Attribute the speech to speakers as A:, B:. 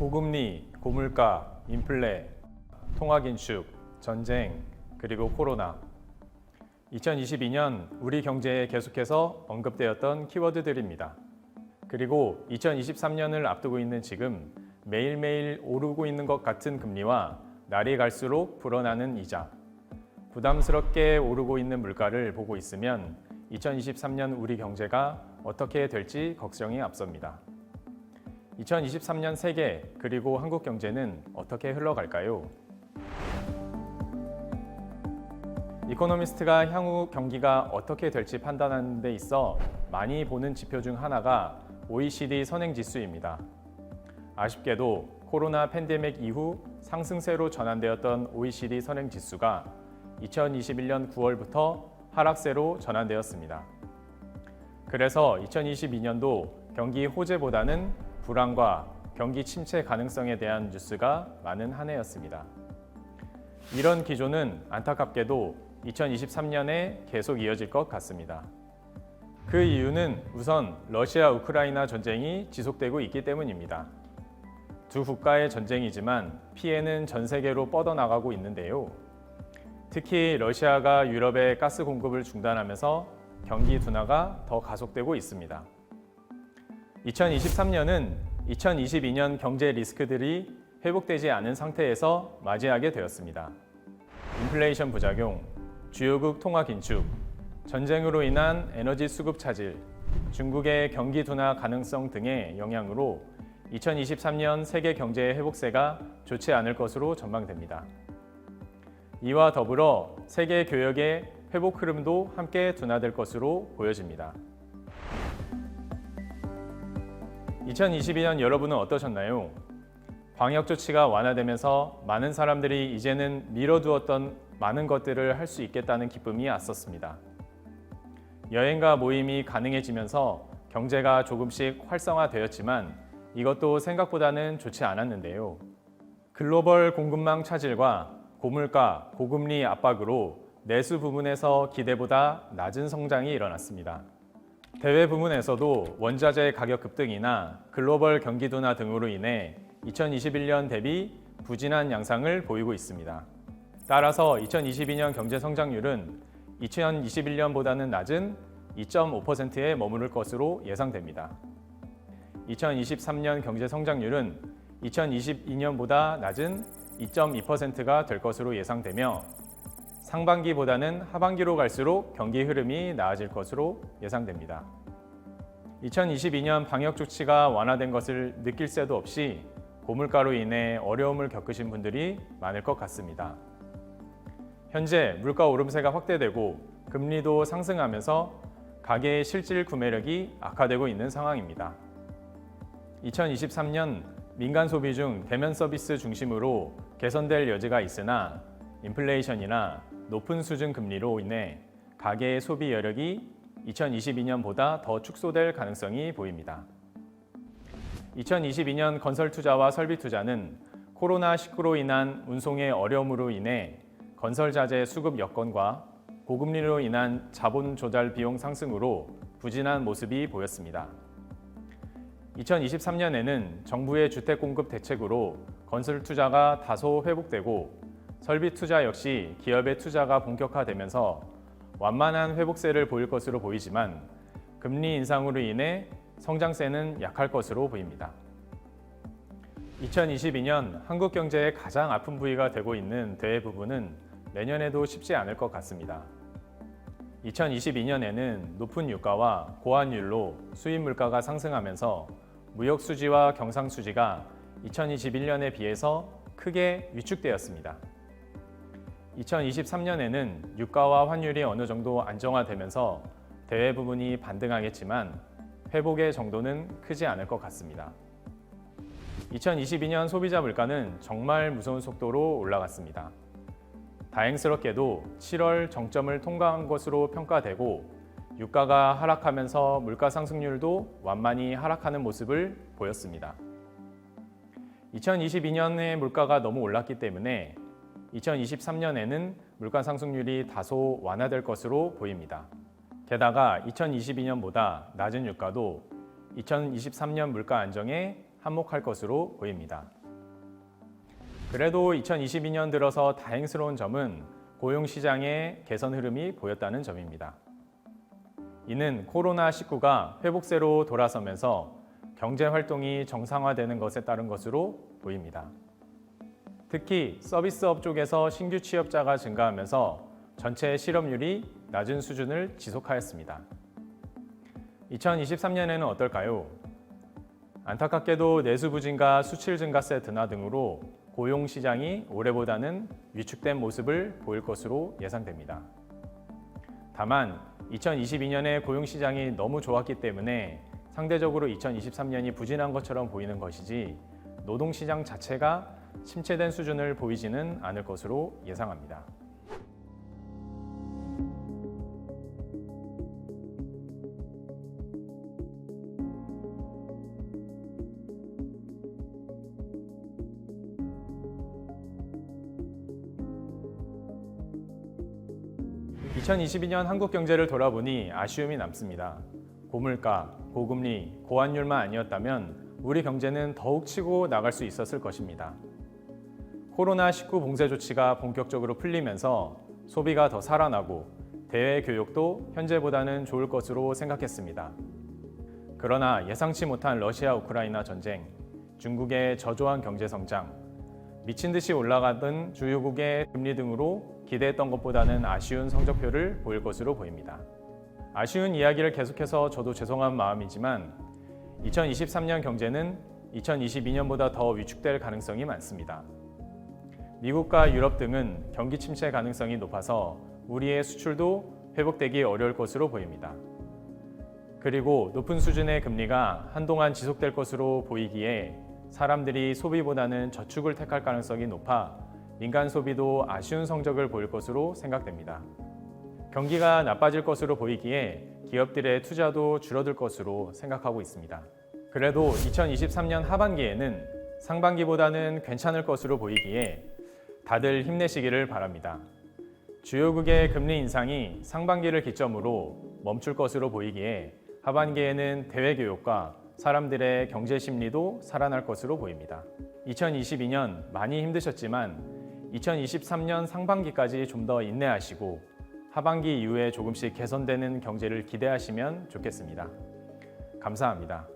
A: 고금리, 고물가, 인플레, 통화긴축, 전쟁, 그리고 코로나. 2022년 우리 경제에 계속해서 언급되었던 키워드들입니다. 그리고 2023년을 앞두고 있는 지금 매일매일 오르고 있는 것 같은 금리와 날이 갈수록 불어나는 이자, 부담스럽게 오르고 있는 물가를 보고 있으면 2023년 우리 경제가 어떻게 될지 걱정이 앞섭니다. 2023년 세계 그리고 한국 경제는 어떻게 흘러갈까요? 이코노미스트가 향후 경기가 어떻게 될지 판단하는 데 있어 많이 보는 지표 중 하나가 OECD 선행지수입니다. 아쉽게도 코로나 팬데믹 이후 상승세로 전환되었던 OECD 선행지수가 2021년 9월부터 하락세로 전환되었습니다. 그래서 2022년도 경기 호재보다는 불안과 경기 침체 가능성에 대한 뉴스가 많은 한 해였습니다. 이런 기조는 안타깝게도 2023년에 계속 이어질 것 같습니다. 그 이유는 우선 러시아 우크라이나 전쟁이 지속되고 있기 때문입니다. 두 국가의 전쟁이지만 피해는 전 세계로 뻗어나가고 있는데요. 특히 러시아가 유럽의 가스 공급을 중단하면서 경기 둔화가 더 가속되고 있습니다. 2023년은 2022년 경제 리스크들이 회복되지 않은 상태에서 맞이하게 되었습니다. 인플레이션 부작용, 주요국 통화 긴축, 전쟁으로 인한 에너지 수급 차질, 중국의 경기 둔화 가능성 등의 영향으로 2023년 세계 경제의 회복세가 좋지 않을 것으로 전망됩니다. 이와 더불어 세계 교역의 회복 흐름도 함께 둔화될 것으로 보여집니다. 2022년 여러분은 어떠셨나요? 방역 조치가 완화되면서 많은 사람들이 이제는 미뤄두었던 많은 것들을 할 수 있겠다는 기쁨이 앞섰습니다. 여행과 모임이 가능해지면서 경제가 조금씩 활성화되었지만 이것도 생각보다는 좋지 않았는데요. 글로벌 공급망 차질과 고물가, 고금리 압박으로 내수 부문에서 기대보다 낮은 성장이 일어났습니다. 대외 부문에서도 원자재 가격 급등이나 글로벌 경기 둔화 등으로 인해 2021년 대비 부진한 양상을 보이고 있습니다. 따라서 2022년 경제 성장률은 2021년보다는 낮은 2.5%에 머무를 것으로 예상됩니다. 2023년 경제 성장률은 2022년보다 낮은 2.2%가 될 것으로 예상되며 상반기보다는 하반기로 갈수록 경기 흐름이 나아질 것으로 예상됩니다. 2022년 방역 조치가 완화된 것을 느낄 새도 없이 고물가로 인해 어려움을 겪으신 분들이 많을 것 같습니다. 현재 물가 오름세가 확대되고 금리도 상승하면서 가계의 실질 구매력이 악화되고 있는 상황입니다. 2023년 민간 소비 중 대면 서비스 중심으로 개선될 여지가 있으나 인플레이션이나 높은 수준 금리로 인해 가계의 소비 여력이 2022년보다 더 축소될 가능성이 보입니다. 2022년 건설 투자와 설비 투자는 코로나19로 인한 운송의 어려움으로 인해 건설 자재 수급 여건과 고금리로 인한 자본 조달 비용 상승으로 부진한 모습이 보였습니다. 2023년에는 정부의 주택 공급 대책으로 건설 투자가 다소 회복되고 설비 투자 역시 기업의 투자가 본격화되면서 완만한 회복세를 보일 것으로 보이지만 금리 인상으로 인해 성장세는 약할 것으로 보입니다. 2022년 한국 경제의 가장 아픈 부위가 되고 있는 대외 부분은 내년에도 쉽지 않을 것 같습니다. 2022년에는 높은 유가와 고환율로 수입 물가가 상승하면서 무역 수지와 경상 수지가 2021년에 비해서 크게 위축되었습니다. 2023년에는 유가와 환율이 어느 정도 안정화되면서 대외 부분이 반등하겠지만 회복의 정도는 크지 않을 것 같습니다. 2022년 소비자 물가는 정말 무서운 속도로 올라갔습니다. 다행스럽게도 7월 정점을 통과한 것으로 평가되고 유가가 하락하면서 물가 상승률도 완만히 하락하는 모습을 보였습니다. 2022년에 물가가 너무 올랐기 때문에 2023년에는 물가 상승률이 다소 완화될 것으로 보입니다. 게다가 2022년보다 낮은 유가도 2023년 물가 안정에 한몫할 것으로 보입니다. 그래도 2022년 들어서 다행스러운 점은 고용시장의 개선 흐름이 보였다는 점입니다. 이는 코로나19가 회복세로 돌아서면서 경제활동이 정상화되는 것에 따른 것으로 보입니다. 특히 서비스업 쪽에서 신규 취업자가 증가하면서 전체 실업률이 낮은 수준을 지속하였습니다. 2023년에는 어떨까요? 안타깝게도 내수 부진과 수출 증가세 둔화 등으로 고용 시장이 올해보다는 위축된 모습을 보일 것으로 예상됩니다. 다만 2022년에 고용 시장이 너무 좋았기 때문에 상대적으로 2023년이 부진한 것처럼 보이는 것이지 노동 시장 자체가 침체된 수준을 보이지는 않을 것으로 예상합니다. (2022년) 한국 경제를 돌아보니 아쉬움이 남습니다. 고물가, 고금리, 고환율만 아니었다면 우리 경제는 더욱 치고 나갈 수 있었을 것입니다. 코로나19 봉쇄 조치가 본격적으로 풀리면서 소비가 더 살아나고 대외 교역도 현재보다는 좋을 것으로 생각했습니다. 그러나 예상치 못한 러시아 우크라이나 전쟁, 중국의 저조한 경제 성장, 미친 듯이 올라가던 주요국의 금리 등으로 기대했던 것보다는 아쉬운 성적표를 보일 것으로 보입니다. 아쉬운 이야기를 계속해서 저도 죄송한 마음이지만 2023년 경제는 2022년보다 더 위축될 가능성이 많습니다. 미국과 유럽 등은 경기 침체 가능성이 높아서 우리의 수출도 회복되기 어려울 것으로 보입니다. 그리고 높은 수준의 금리가 한동안 지속될 것으로 보이기에 사람들이 소비보다는 저축을 택할 가능성이 높아 민간 소비도 아쉬운 성적을 보일 것으로 생각됩니다. 경기가 나빠질 것으로 보이기에 기업들의 투자도 줄어들 것으로 생각하고 있습니다. 그래도 2023년 하반기에는 상반기보다는 괜찮을 것으로 보이기에 다들 힘내시기를 바랍니다. 주요국의 금리 인상이 상반기를 기점으로 멈출 것으로 보이기에 하반기에는 대외 교역과 사람들의 경제 심리도 살아날 것으로 보입니다. 2022년 많이 힘드셨지만 2023년 상반기까지 좀 더 인내하시고 하반기 이후에 조금씩 개선되는 경제를 기대하시면 좋겠습니다. 감사합니다.